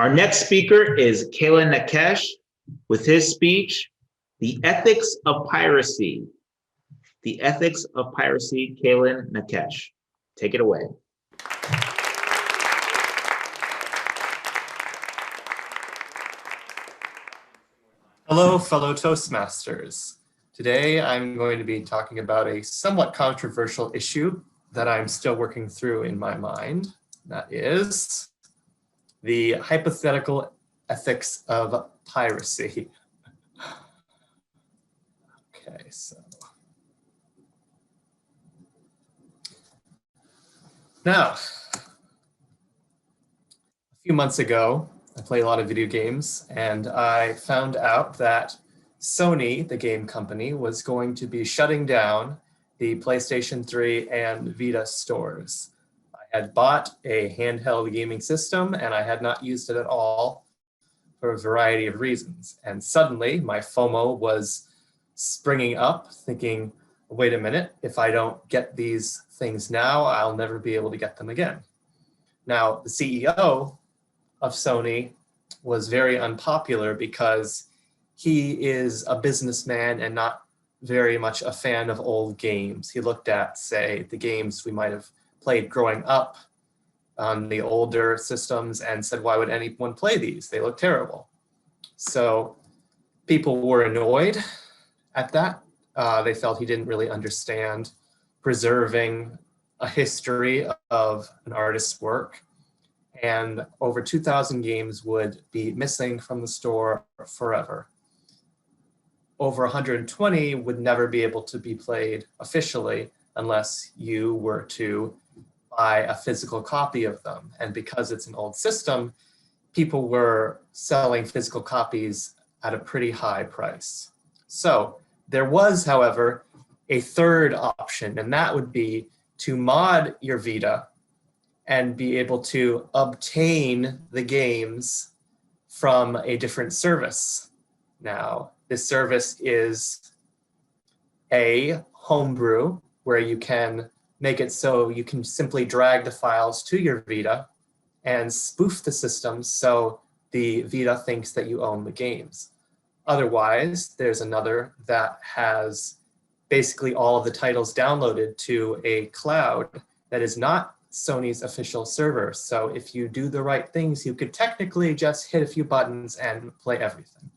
Our next speaker is Calen Nakash with his speech, The Ethics of Piracy. The Ethics of Piracy, Calen Nakash. Take it away. Hello, fellow Toastmasters. Today, I'm going to be talking about a somewhat controversial issue that I'm still working through in my mind. That is the hypothetical ethics of piracy. Okay, so. Now, a few months ago, I play a lot of video games, and I found out that Sony, the game company, was going to be shutting down the PlayStation 3 and Vita stores. I had bought a handheld gaming system, and I had not used it at all for a variety of reasons. And suddenly, my FOMO was springing up, thinking, wait a minute, if I don't get these things now, I'll never be able to get them again. Now, the CEO of Sony was very unpopular because he is a businessman and not very much a fan of old games. He looked at, say, the games we might have played growing up on the older systems and said, why would anyone play these? They look terrible. So people were annoyed at that. They felt he didn't really understand preserving a history of an artist's work. And over 2,000 games would be missing from the store forever. Over 120 would never be able to be played officially unless you were to buy a physical copy of them. And because it's an old system, people were selling physical copies at a pretty high price. So there was, however, a third option, and that would be to mod your Vita and be able to obtain the games from a different service. Now, this service is a homebrew where you can make it so you can simply drag the files to your Vita and spoof the system so the Vita thinks that you own the games. Otherwise, there's another that has basically all of the titles downloaded to a cloud that is not Sony's official server. So if you do the right things, you could technically just hit a few buttons and play everything.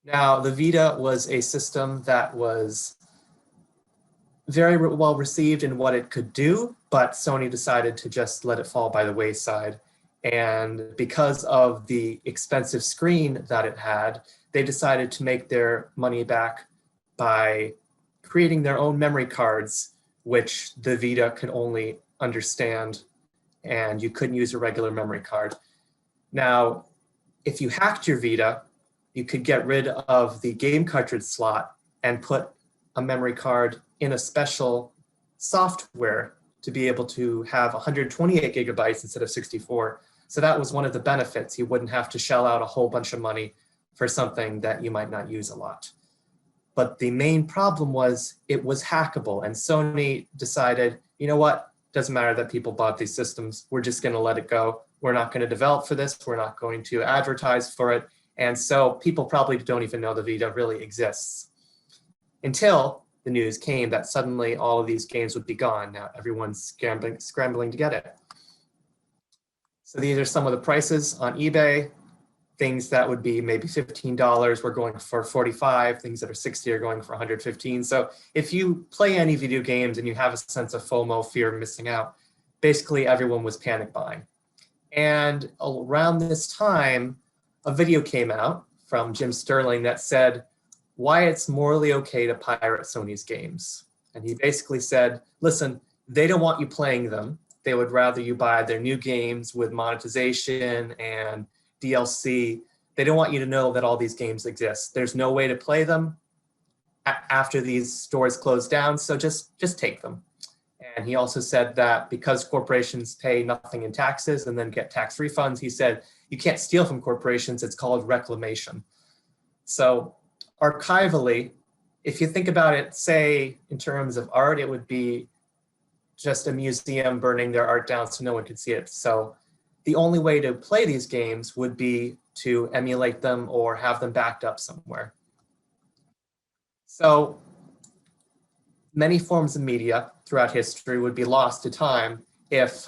Now, the Vita was a system that was very well received in what it could do, but Sony decided to just let it fall by the wayside. And because of the expensive screen that it had, they decided to make their money back by creating their own memory cards, which the Vita could only understand, and you couldn't use a regular memory card. Now, if you hacked your Vita, you could get rid of the game cartridge slot and put a memory card in a special software to be able to have 128 gigabytes instead of 64. So that was one of the benefits. You wouldn't have to shell out a whole bunch of money for something that you might not use a lot. But the main problem was it was hackable, and Sony decided, you know what, doesn't matter that people bought these systems, we're just gonna let it go. We're not gonna develop for this, we're not going to advertise for it, and so people probably don't even know the Vita really exists. Until the news came that suddenly all of these games would be gone. Now everyone's scrambling to get it. So these are some of the prices on eBay. Things that would be maybe $15 were going for $45. Things that are $60 are going for $115. So if you play any video games and you have a sense of FOMO, fear of missing out, basically everyone was panic buying. And around this time, a video came out from Jim Sterling that said why it's morally okay to pirate Sony's games. And he basically said, listen, they don't want you playing them. They would rather you buy their new games with monetization and DLC. They don't want you to know that all these games exist. There's no way to play them after these stores close down, so just take them. And he also said that because corporations pay nothing in taxes and then get tax refunds, he said, you can't steal from corporations, it's called reclamation. So archivally, if you think about it, say in terms of art, it would be just a museum burning their art down so no one could see it. So the only way to play these games would be to emulate them or have them backed up somewhere. So many forms of media throughout history would be lost to time if,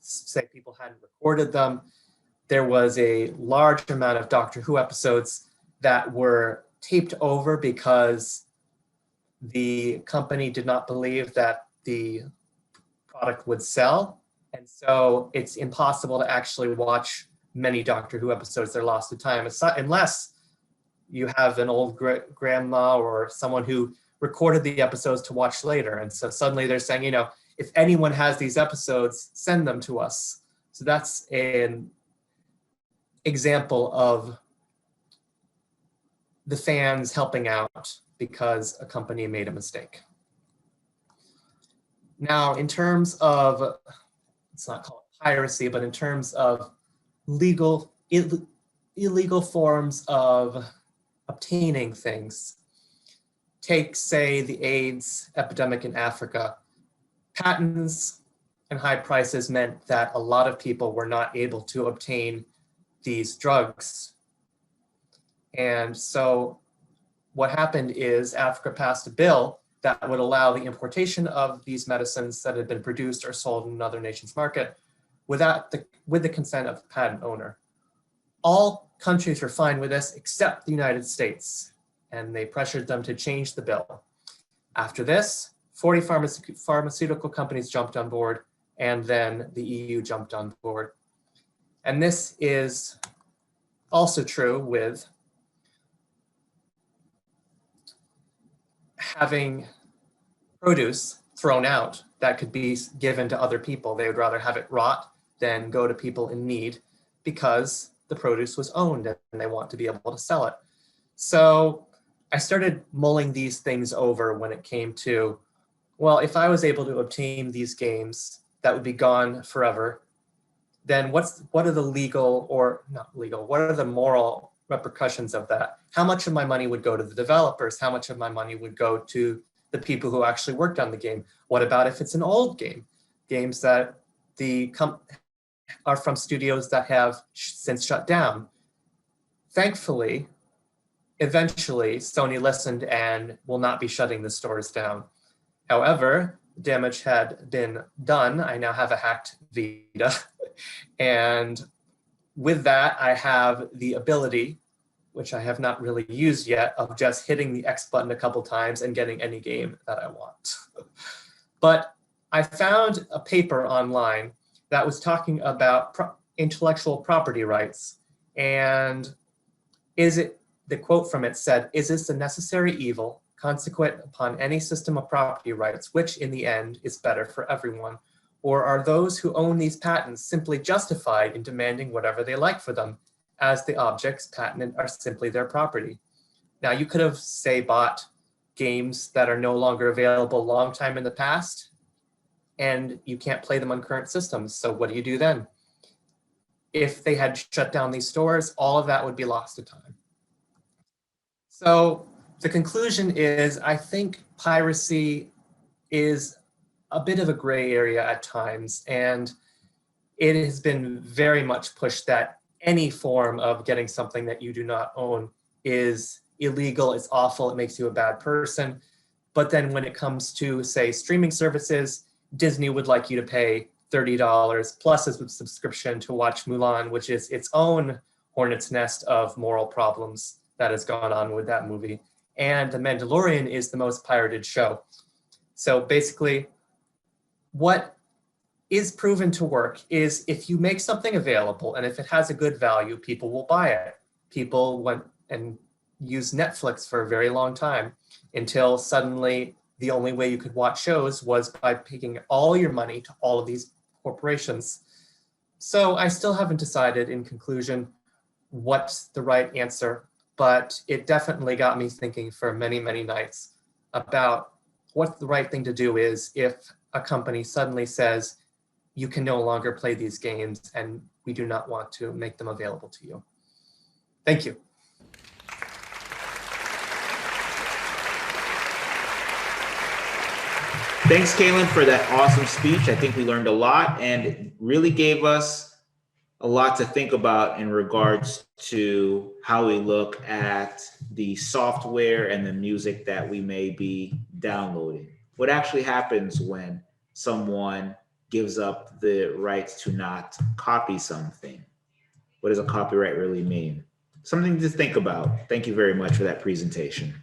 say, people hadn't recorded them. There was a large amount of Doctor Who episodes that were taped over because the company did not believe that the product would sell. And so it's impossible to actually watch many Doctor Who episodes. They're lost to time, unless you have an old grandma or someone who recorded the episodes to watch later. And so suddenly they're saying, if anyone has these episodes, send them to us. So that's an example of the fans helping out because a company made a mistake. Now, in terms of, let's not call it piracy, but in terms of illegal forms of obtaining things, take, say, the AIDS epidemic in Africa. Patents and high prices meant that a lot of people were not able to obtain these drugs. And so what happened is Africa passed a bill that would allow the importation of these medicines that had been produced or sold in another nation's market with the consent of the patent owner. All countries were fine with this except the United States, and they pressured them to change the bill. After this, 40 pharmaceutical companies jumped on board, and then the EU jumped on board. And this is also true with having produce thrown out that could be given to other people. They would rather have it rot than go to people in need because the produce was owned and they want to be able to sell it. So I started mulling these things over when it came to, well, if I was able to obtain these games that would be gone forever, then what are the legal, or not legal, what are the moral repercussions of that? How much of my money would go to the developers? How much of my money would go to the people who actually worked on the game? What about if it's an old game? Games that are from studios that have since shut down. Thankfully, eventually, Sony listened and will not be shutting the stores down. However, damage had been done. I now have a hacked Vita. And with that, I have the ability, which I have not really used yet, of just hitting the X button a couple times and getting any game that I want. But I found a paper online that was talking about intellectual property rights. And the quote from it said, "Is this a necessary evil consequent upon any system of property rights, which in the end is better for everyone? Or are those who own these patents simply justified in demanding whatever they like for them, as the objects patented are simply their property?" Now, you could have, say, bought games that are no longer available a long time in the past, and you can't play them on current systems. So what do you do then? If they had shut down these stores, all of that would be lost to time. So the conclusion is, I think piracy is a bit of a gray area at times, and it has been very much pushed that any form of getting something that you do not own is illegal, it's awful, it makes you a bad person. But then when it comes to, say, streaming services, Disney would like you to pay $30 plus a subscription to watch Mulan, which is its own hornet's nest of moral problems that has gone on with that movie. And The Mandalorian is the most pirated show. So basically, what is proven to work is if you make something available and if it has a good value, people will buy it. People went and used Netflix for a very long time until suddenly the only way you could watch shows was by paying all your money to all of these corporations. So I still haven't decided in conclusion what's the right answer, but it definitely got me thinking for many, many nights about what the right thing to do is if a company suddenly says, you can no longer play these games and we do not want to make them available to you. Thank you. Thanks, Calen, for that awesome speech. I think we learned a lot and it really gave us a lot to think about in regards to how we look at the software and the music that we may be downloading. What actually happens when someone gives up the right to not copy something? What does a copyright really mean? Something to think about. Thank you very much for that presentation.